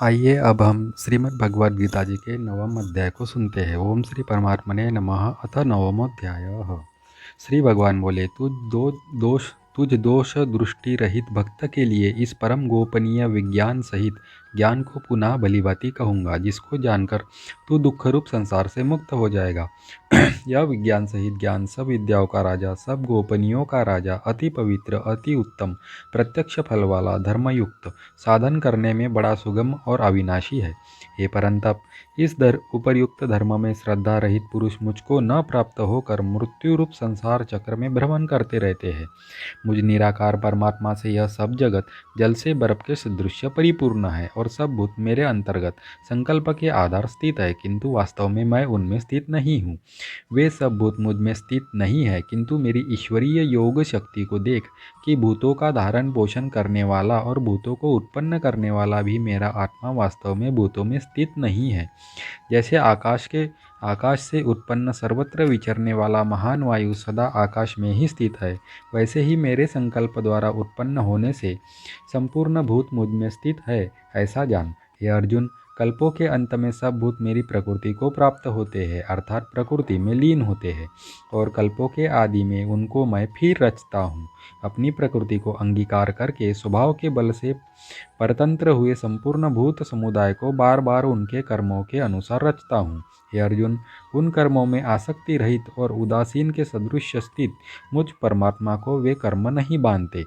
आइए अब हम श्रीमद् भगवद गीता जी के नवम अध्याय को सुनते हैं। ओम श्री परमात्मने नमः। अथ नवमोऽध्यायः। श्री भगवान बोले, तुझ दोष दृष्टि रहित भक्त के लिए इस परम गोपनीय विज्ञान सहित ज्ञान को पुनः भलीभांति कहूँगा, जिसको जानकर तू दुख रूप संसार से मुक्त हो जाएगा। यह विज्ञान सहित ज्ञान सब विद्याओं का राजा, सब गोपनीयों का राजा, अति पवित्र, अति उत्तम, प्रत्यक्ष फल वाला, धर्मयुक्त, साधन करने में बड़ा सुगम और अविनाशी है। हे परंतप, इस उपर्युक्त धर्म में श्रद्धा रहित पुरुष मुझको न प्राप्त होकर मृत्यु रूप संसार चक्र में भ्रमण करते रहते हैं। मुझ निराकार परमात्मा से यह सब जगत जल से बर्फ के सदृश परिपूर्ण है और सब भूत मेरे अंतर्गत संकल्प के आधार स्थित है, किंतु वास्तव में मैं उनमें स्थित नहीं हूँ। वे सब भूत मुझ में स्थित नहीं है, किंतु मेरी ईश्वरीय योग शक्ति को देख कि भूतों का धारण पोषण करने वाला और भूतों को उत्पन्न करने वाला भी मेरा आत्मा वास्तव में भूतों में स्थित नहीं है। जैसे आकाश से उत्पन्न सर्वत्र विचरने वाला महान वायु सदा आकाश में ही स्थित है, वैसे ही मेरे संकल्प द्वारा उत्पन्न होने से संपूर्ण भूत मुझ में स्थित है, ऐसा जान। हे अर्जुन, कल्पों के अंत में सब भूत मेरी प्रकृति को प्राप्त होते हैं, अर्थात प्रकृति में लीन होते हैं, और कल्पों के आदि में उनको मैं फिर रचता हूँ। अपनी प्रकृति को अंगीकार करके स्वभाव के बल से परतंत्र हुए संपूर्ण भूत समुदाय को बार बार उनके कर्मों के अनुसार रचता हूँ। हे अर्जुन, उन कर्मों में आसक्ति रहित और उदासीन के सदृश स्थित मुझ परमात्मा को वे कर्म नहीं बांधते।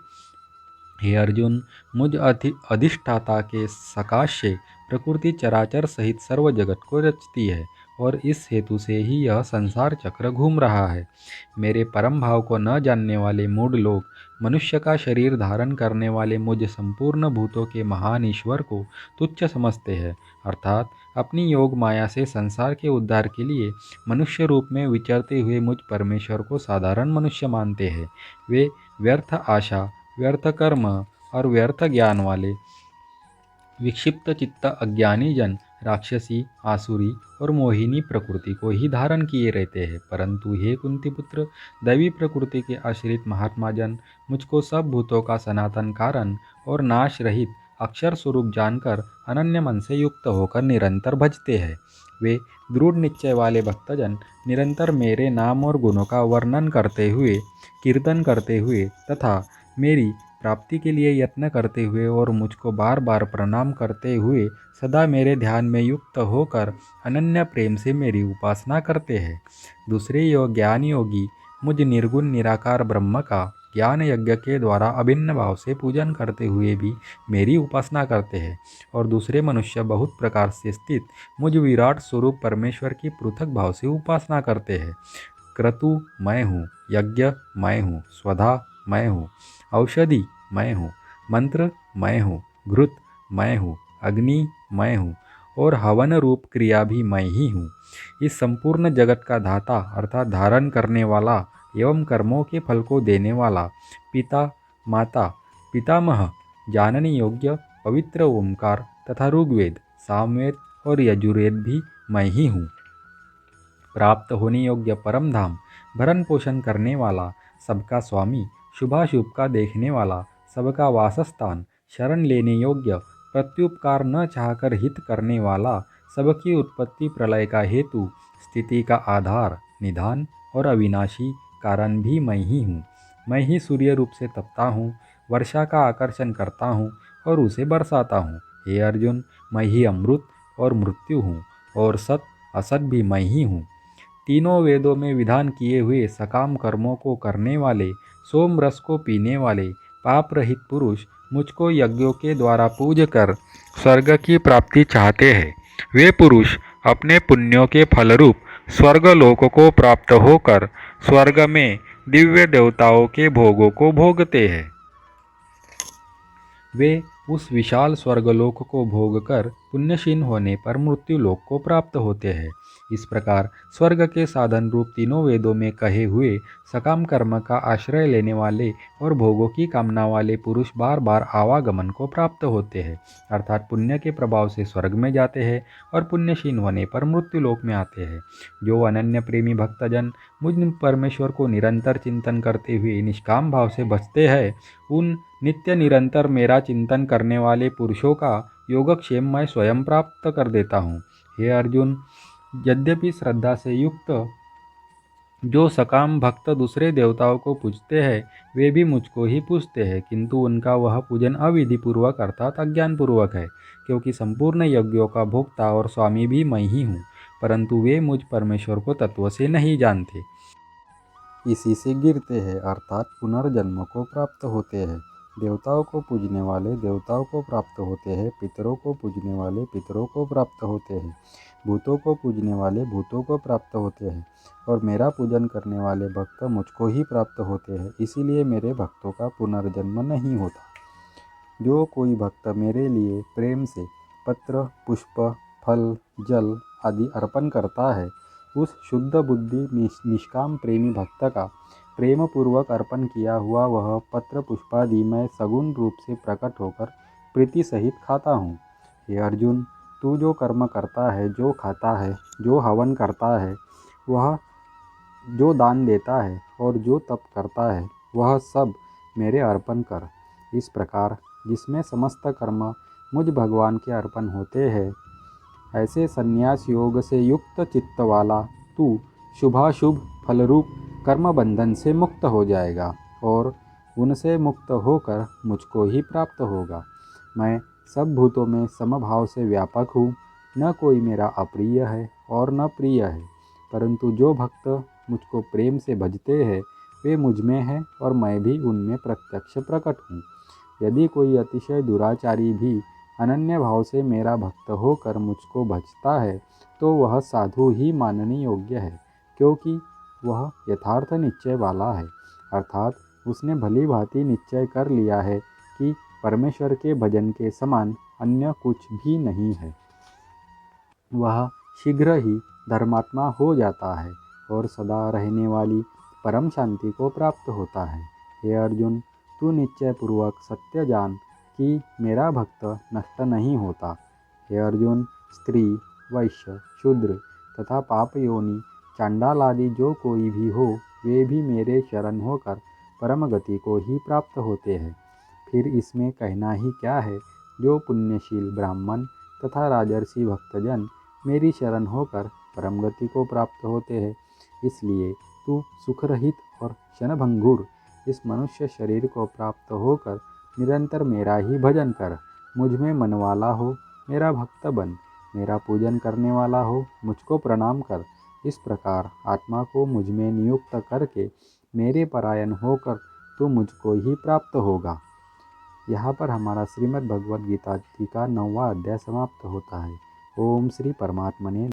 हे अर्जुन, मुझ अधिष्ठाता के सकाश से प्रकृति चराचर सहित सर्व जगत को रचती है, और इस हेतु से ही यह संसार चक्र घूम रहा है। मेरे परम भाव को न जानने वाले मूढ़ लोग मनुष्य का शरीर धारण करने वाले मुझ संपूर्ण भूतों के महान ईश्वर को तुच्छ समझते हैं, अर्थात अपनी योग माया से संसार के उद्धार के लिए मनुष्य रूप में विचरते हुए मुझ परमेश्वर को साधारण मनुष्य मानते हैं। वे व्यर्थ आशा, व्यर्थ कर्म और व्यर्थ ज्ञान वाले विक्षिप्त चित्त अज्ञानी जन राक्षसी, आसुरी और मोहिनी प्रकृति को ही धारण किए रहते हैं। परंतु हे कुंती पुत्र, दैवी प्रकृति के आश्रित महात्मा जन मुझको सब भूतों का सनातन कारण और नाश रहित अक्षर स्वरूप जानकर अनन्य मन से युक्त होकर निरंतर भजते हैं। वे दृढ़ निश्चय वाले भक्तजन निरंतर मेरे नाम और गुणों का वर्णन करते हुए, कीर्तन करते हुए तथा मेरी प्राप्ति के लिए यत्न करते हुए और मुझको बार बार प्रणाम करते हुए सदा मेरे ध्यान में युक्त होकर अनन्य प्रेम से मेरी उपासना करते हैं। दूसरे ज्ञान योगी मुझ निर्गुण निराकार ब्रह्म का ज्ञान यज्ञ के द्वारा अभिन्न भाव से पूजन करते हुए भी मेरी उपासना करते हैं, और दूसरे मनुष्य बहुत प्रकार से स्थित मुझ विराट स्वरूप परमेश्वर की पृथक भाव से उपासना करते हैं। क्रतु मैं हूँ, यज्ञ मैं हूँ, स्वधा मैं हूँ, औषधि मैं हूँ, मंत्र मैं हूँ, घृत मैं हूँ, अग्नि मैं हूँ, और हवन रूप क्रिया भी मैं ही हूँ। इस संपूर्ण जगत का दाता अर्थात धारण करने वाला एवं कर्मों के फल को देने वाला पिता, माता, पितामह, जानने योग्य पवित्र ओंकार तथा ऋग्वेद, सामवेद और यजुर्वेद भी मैं ही हूँ। प्राप्त होने योग्य परम धाम, भरण पोषण करने वाला, सबका स्वामी, शुभाशुभ का देखने वाला, सबका वासस्थान, शरण लेने योग्य, प्रत्युपकार न चाहकर हित करने वाला, सबकी उत्पत्ति प्रलय का हेतु, स्थिति का आधार, निधान और अविनाशी कारण भी मैं ही हूँ। मैं ही सूर्य रूप से तपता हूँ, वर्षा का आकर्षण करता हूँ और उसे बरसाता हूँ। हे अर्जुन, मैं ही अमृत और मृत्यु हूँ, और सत असत भी मैं ही हूँ। तीनों वेदों में विधान किए हुए सकाम कर्मों को करने वाले, सोम रस को पीने वाले, पाप रहित पुरुष मुझको यज्ञों के द्वारा पूज कर स्वर्ग की प्राप्ति चाहते हैं। वे पुरुष अपने पुण्यों के फलरूप स्वर्ग लोक को प्राप्त होकर स्वर्ग में दिव्य देवताओं के भोगों को भोगते हैं। वे उस विशाल स्वर्गलोक को भोगकर पुण्यशील होने पर मृत्यु लोक को प्राप्त होते हैं। इस प्रकार स्वर्ग के साधन रूप तीनों वेदों में कहे हुए सकाम कर्म का आश्रय लेने वाले और भोगों की कामना वाले पुरुष बार बार आवागमन को प्राप्त होते हैं, अर्थात पुण्य के प्रभाव से स्वर्ग में जाते हैं और पुण्यशील होने पर मृत्यु लोक में आते हैं। जो अनन्य प्रेमी भक्तजन मुझ परमेश्वर को निरंतर चिंतन करते हुए निष्काम भाव से भजते हैं, उन नित्य निरंतर मेरा चिंतन करने वाले पुरुषों का योगक्षेम मैं स्वयं प्राप्त कर देता हूँ। हे अर्जुन, यद्यपि श्रद्धा से युक्त जो सकाम भक्त दूसरे देवताओं को पूजते हैं वे भी मुझको ही पूजते हैं, किंतु उनका वह पूजन अविधि पूर्वक अर्थात अज्ञान पूर्वक है, क्योंकि संपूर्ण यज्ञों का भोक्ता और स्वामी भी मैं ही हूँ, परंतु वे मुझ परमेश्वर को तत्व से नहीं जानते। इसी से गिरते हैं अर्थात पुनर्जन्म को प्राप्त होते हैं। देवताओं को पूजने वाले देवताओं को प्राप्त होते हैं, पितरों को पूजने वाले पितरों को प्राप्त होते हैं, भूतों को पूजने वाले भूतों को प्राप्त होते हैं, और मेरा पूजन करने वाले भक्त मुझको ही प्राप्त होते हैं। इसीलिए मेरे भक्तों का पुनर्जन्म नहीं होता। जो कोई भक्त मेरे लिए प्रेम से पत्र, पुष्प, फल, जल आदि अर्पण करता है, उस शुद्ध बुद्धि निष्काम प्रेमी भक्त का प्रेम पूर्वक अर्पण किया हुआ वह पत्र पुष्पादि मैं सगुण रूप से प्रकट होकर प्रीति सहित खाता हूँ। हे अर्जुन, तू जो कर्म करता है, जो खाता है, जो हवन करता है, वह जो दान देता है और जो तप करता है, वह सब मेरे अर्पण कर। इस प्रकार जिसमें समस्त कर्म मुझ भगवान के अर्पण होते हैं, ऐसे संन्यास योग से युक्त चित्त वाला तू शुभाशुभ फलरूप कर्म बंधन से मुक्त हो जाएगा और उनसे मुक्त होकर मुझको ही प्राप्त होगा। मैं सब भूतों में समभाव से व्यापक हूँ, न कोई मेरा अप्रिय है और न प्रिय है, परंतु जो भक्त मुझको प्रेम से भजते हैं वे मुझ में हैं और मैं भी उनमें प्रत्यक्ष प्रकट हूँ। यदि कोई अतिशय दुराचारी भी अनन्य भाव से मेरा भक्त होकर मुझको भजता है तो वह साधु ही मानने योग्य है, क्योंकि वह यथार्थ निश्चय वाला है, अर्थात उसने भली भांति निश्चय कर लिया है कि परमेश्वर के भजन के समान अन्य कुछ भी नहीं है। वह शीघ्र ही धर्मात्मा हो जाता है और सदा रहने वाली परम शांति को प्राप्त होता है। हे अर्जुन, तू निश्चय पूर्वक सत्य जान कि मेरा भक्त नष्ट नहीं होता। हे अर्जुन, स्त्री, वैश्य, शूद्र तथा पाप योनि चांडाल आदि जो कोई भी हो, वे भी मेरे शरण होकर परम गति को ही प्राप्त होते हैं। फिर इसमें कहना ही क्या है, जो पुण्यशील ब्राह्मण तथा राजर्षि भक्तजन मेरी शरण होकर परम गति को प्राप्त होते हैं। इसलिए तू सुखरहित और क्षणभंगुर इस मनुष्य शरीर को प्राप्त होकर निरंतर मेरा ही भजन कर, मुझ में मन वाला हो, मेरा भक्त बन, मेरा पूजन करने वाला हो, मुझको प्रणाम कर। इस प्रकार आत्मा को मुझ में नियुक्त करके मेरे परायण होकर तू मुझको ही प्राप्त होगा। यहाँ पर हमारा श्रीमद् भगवद गीता जी का 9वां अध्याय समाप्त होता है। ओम श्री परमात्मने